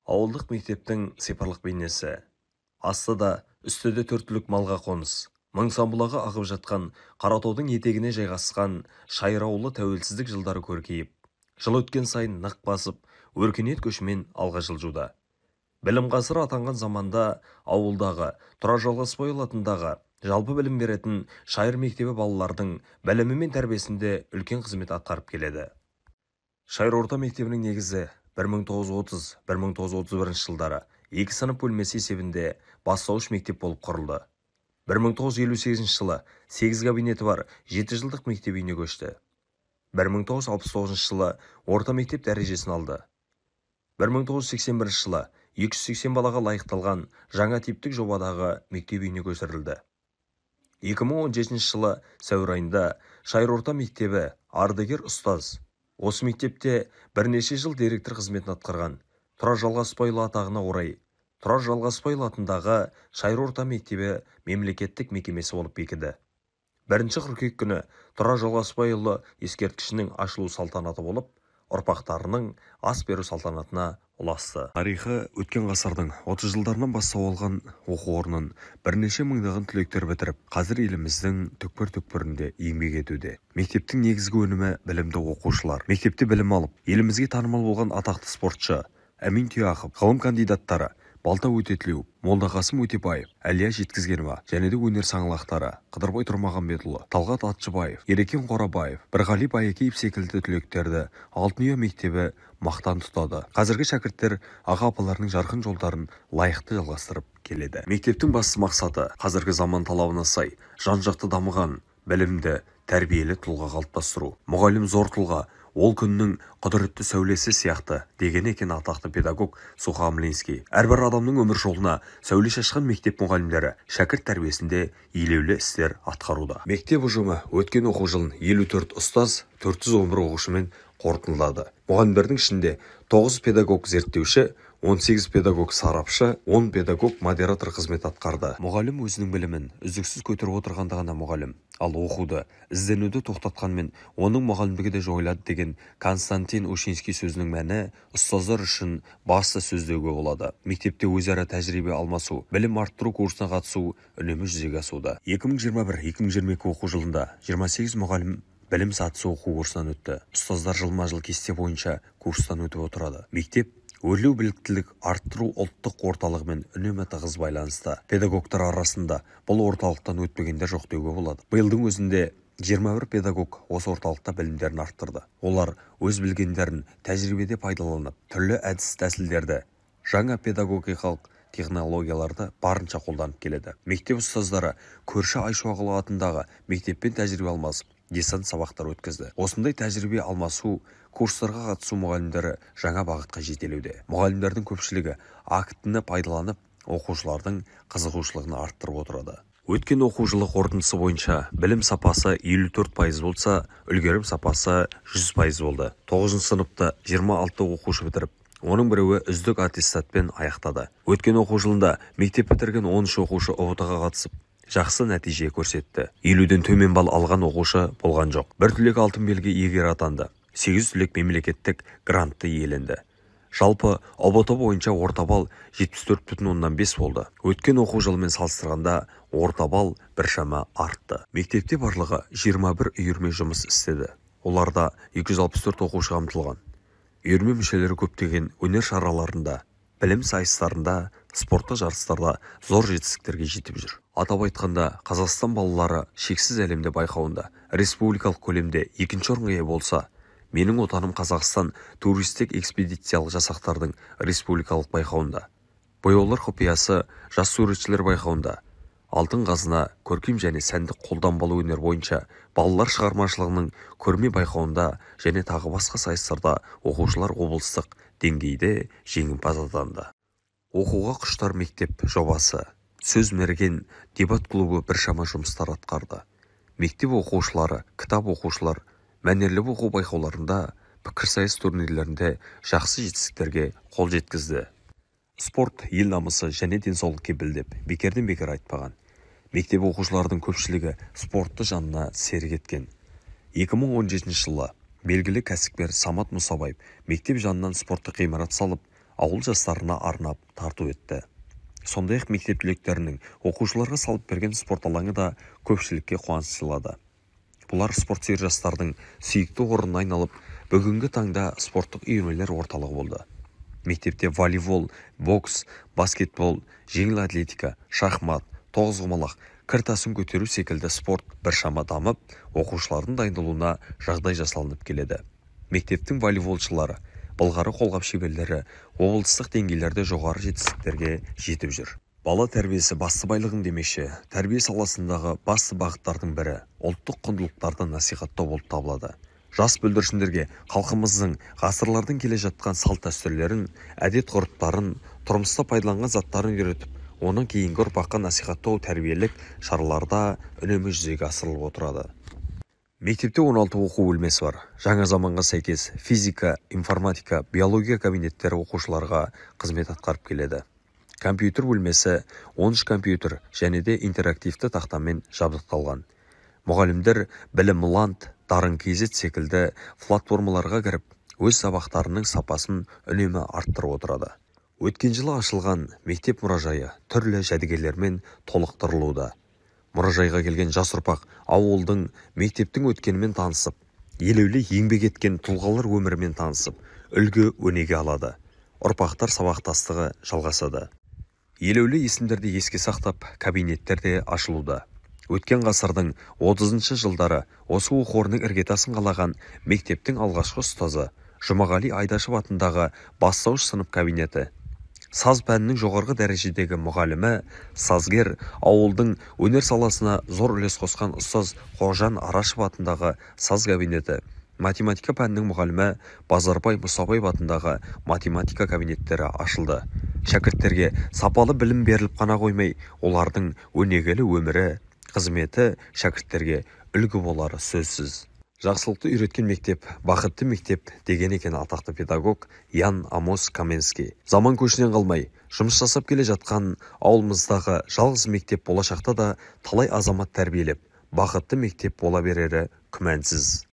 Ауылдық мектептің сипарлық бейнесі. Астыда, үстіде төрттілік малға қоныс. Мың самбұлағы ағып жатқан Қаратаудың етегіне жайғасқан Шайыр ауылы тәуелсіздік жылдары көркейіп, жыл өткен сайын нық басып, өркениет көшімен алға жылжуда. Білім ғасыры атанған заманда ауылдағы Тұрар Жалғасбайұлы атындағы жалпы білім беретін Шайыр мектебі балалардың білімі мен тәрбиесінде үлкен қызмет атқарып келеді. Шайыр орта мектебінің негізі 1930-1931 жылдары 2 сынып бөлмесі есебінде бастауыш мектеп болып құрылды. 1958 жылы 8 кабинеті бар 7 жылдық мектеп үйіне көшті. 1969 жылы орта мектеп дәрежесін алды. 1981 жылы 280 балаға лайықталған жаңа типтік жобадағы мектеп үйіне көшірілді. 2017 жылы сәуір айында Шайыр орта мектебі ардагер ұстаз, осы мектепте бірнеше жыл директор қызметін атқарған Тұрар Жалғасбайұлы атағына орай Тұрар Жалғасбайұлы атындағы Шайыр орта мектебі мемлекеттік мекемесі болып бекіді. 1 қыркүйек күні Тұрар Жалғасбайұлы ескерткішінің ашылу салтанаты болып, ұрпақтарының ас беру салтанатына ұласты. Тарихы өткен ғасырдың 30 жылдарынан бастау алған оқу орнын бірнеше мыңдаған түлектер бітіріп, қазір еліміздің түкпір-түкпірінде еңбек етуде. Мектептің негізгі өнімі білімді оқушылар. Мектепте білім алып, елімізге танымал болған атақты спортшы Әмин Тұяқов, ғылым кандидаттары Балта Өтетілеу, Молдақасым Өтебаев, Әлия Жеткізгенова және де өнер саңлақтары Қыдырбай Тұрмағанбетұлы, Талғат Атшыбаев, Ерекен Қорабаев, Бірғали Байекеев секілді түлектерді Алтын ұя мектебі мақтан тұтады. Қазіргі шәкірттер аға-апаларының жарқын жолдарын лайықты жалғастырып келеді. Мектептің басты мақсаты қазіргі заман талабына сай жан-жақты дамыған, білімді, тәрбиелі тұлға қалыптастыру. Мұғалім зор тұлға, ол күннің құдіретті сәулесі сияқты деген екен атақты педагог Сухомлинский. Әрбір адамның өмір жолына сәуле шашқан мектеп мұғалімдері шәкірт тәрбиесінде елеулі істер атқаруда. Мектеп ұжымы өткен оқу жылын 54 ұстаз, 411 оқушымен қорытындылады. Мұғалімдердің ішінде 9 педагог зерттеуші, 18 педагог сарапшы, 10 педагог модератор қызмет атқарды. Мұғалім өзінің білімін үздіксіз көтеріп отырғандығына мұғалім, ал оқуды, ізденуді тоқтатқанмен оның мұғалімдігі де жойылады деген Константин Ушинский сөзінің мәні ұстаздар үшін басты сөздеуге болады. Мектепте өзара тәжірибе алмасу, білім арттыру курсына қатысу үнемі жүзеге асуда. 2021-2022 оқу жылында 28 мұғалім білім сатысы оқу курсынан өтті. Ұстаздар жылма-жыл кесте бойынша курстан өтіп отырады. Мектеп өрлеу біліктілік арттыру ұлттық орталығымен үнемі тығыз байланысты. Педагогтар арасында бұл орталықтан өтпегендер жоқ деуге болады. Биылдың өзінде 21 педагог осы орталықта білімдерін арттырды. Олар өз білгендерін тәжірибеде пайдаланып, түрлі әдіс-тәсілдерді, жаңа педагогикалық технологияларды барынша қолданып келеді. Мектеп ұстаздары көрші Айшуағұлы атындағы мектеппен тәжірибе алмасып, десант сабақтар өткізді. Осындай тәжірибе алмасу, курстарға қатысу мұғалімдері жаңа бағытқа жетелеуде. Мұғалімдердің көпшілігі актіні пайдаланып, оқушылардың қызығушылығын арттырып отырады. Өткен оқу жылы қорытындысы бойынша білім сапасы 54% болса, үлгерім сапасы 100% болды. 9 сыныпта 26 оқушы бітіріп, оның біреуі үздік аттестатпен аяқтады. Өткен оқу жылында мектеп бітірген 13 оқушы ұбт-ға қатысып, жақсы нәтиже көрсетті. 50-ден төмен балл алған оқушы болған жоқ. Бір түлек алтын белгі иегері атанды. 8 түлек мемлекеттік грантты иеленді. Жалпы ұбт бойынша орта балл 74,5 болды. Өткен оқу жылымен салыстырғанда орта балл біршама артты. Мектепте барлығы 21 үйірме жұмыс істеді. Оларда 264 оқушы қамтылған. Үйірме мүшелері көптеген өнер шараларында, білім сайыстарында, спорттық жарыстарда зор жетістіктерге жетіп жүр. Атап айтқанда, Қазақстан балалары шексіз әлемде байқауында республикалық көлемде 2-ші орынға ие болса, менің отаным Қазақстан туристік экспедициялық жасақтардың республикалық байқауында, бояулар құпиясы жас суретшілер байқауында, алтын қазына көркем және сәндік қолданбалы өнер бойынша балалар шығармашылығының көрме байқауында және тағы басқа сайыстарда оқушылар облыстық деңгейде жеңімпаз атанды. Оқуға құштар мектеп жобасы, сөз мерген дебат клубы біршама жұмыстар атқарды. Мектеп оқушылары, кітап оқушылар, мәнерлі оқу байқауларында, пікірсайыс турнирлерінде жақсы жетістіктерге қол жеткізді. Спорт ел намысы және денсаулық кепілдеп, бекерден бекер айтпаған. Мектеп оқушылардың көпшілігі спортты жанына серік еткен. 2017 жылы белгілі кәсіпкер Самат Мұсабаев мектеп жанынан спорттық ғимарат салып, ауыл жастарына арнап тарту етті. Сондай-ақ мектеп түлектерінің оқушыларға салып берген спорт алаңы да көпшілікке қуаныш сыйлады. Бұлар спортсүйер жастардың сүйікті орнына айналып, бүгінгі таңда спорттық үйірмелер орталығы болды. Мектепте волейбол, бокс, баскетбол, жеңіл атлетика, шахмат, тоғызқұмалақ, кір тасын көтеру секілді спорт біршама дамып, оқушылардың дайындалуына жағдай жасалынып келеді. Мектептің волейболшылары, былғары қолғап шеберлері облыстық деңгейлерде жоғары жетістіктерге жетіп жүр. Бала тәрбиесі басты байлығың демекші, тәрбие саласындағы басты бағыттардың бірі ұлттық құндылықтарды насихаттау болып табылады. Жас бүлдіршіндерге халқымыздың ғасырлардан келе жатқан салт-дәстүрлерін, әдет-ғұрыптарын, тұрмыста пайдаланған заттарын үйретіп, оның кейінгі ұрпаққа насихаттау тәрбиелік шараларда үнемі жүзеге асырылып отырады. Мектепте 16 оқу бөлмесі бар. Жаңа заманға сәйкес физика, информатика, биология кабинеттері оқушыларға қызмет атқарып келеді. Компьютер бөлмесі 13 компьютер және де интерактивті тақтамен жабдықталған. Мұғалімдер білім ланд, дарын KZ секілді платформаларға кіріп, өз сабақтарының сапасын үнемі арттырып отырады. Өткен жылы ашылған мектеп мұражайы түрлі жәдігерлермен толықтырылуда. Мұражайға келген жас ұрпақ ауылдың, мектептің өткенімен танысып, елеулі еңбек еткен тұлғалар өмірімен танысып, үлгі өнеге алады. Ұрпақтар сабақтастығы жалғасады. Елеулі есімдерді еске сақтап, кабинеттер де ашылуда. Өткен ғасырдың 30-шы жылдары осы оқу орнының іргетасын қалаған мектептің алғашқы ұстазы Жұмағали Айдашев атындағы бастауыш сынып кабинеті, саз пәнінің жоғарғы дәрежедегі мұғалімі, сазгер, ауылдың өнер саласына зор үлес қосқан ұстаз Қожан Арашев атындағы саз кабинеті, математика пәнінің мұғалімі Базарбай Мұсабаев атындағы математика кабинеттері ашылды. Шәкірттерге сапалы білім беріліп қана қоймай, олардың өнегелі өмірі, қызметі шәкірттерге үлгі болары сөзсіз. Жақсылықты үйреткен мектеп, бақытты мектеп деген екен атақты педагог Ян Амос Каменский. Заман көшінен қалмай, жұмыс жасап келе жатқан ауылымыздағы жалғыз мектеп болашақта да талай азамат тәрбиелеп, бақытты мектеп бола берері күмәнсіз.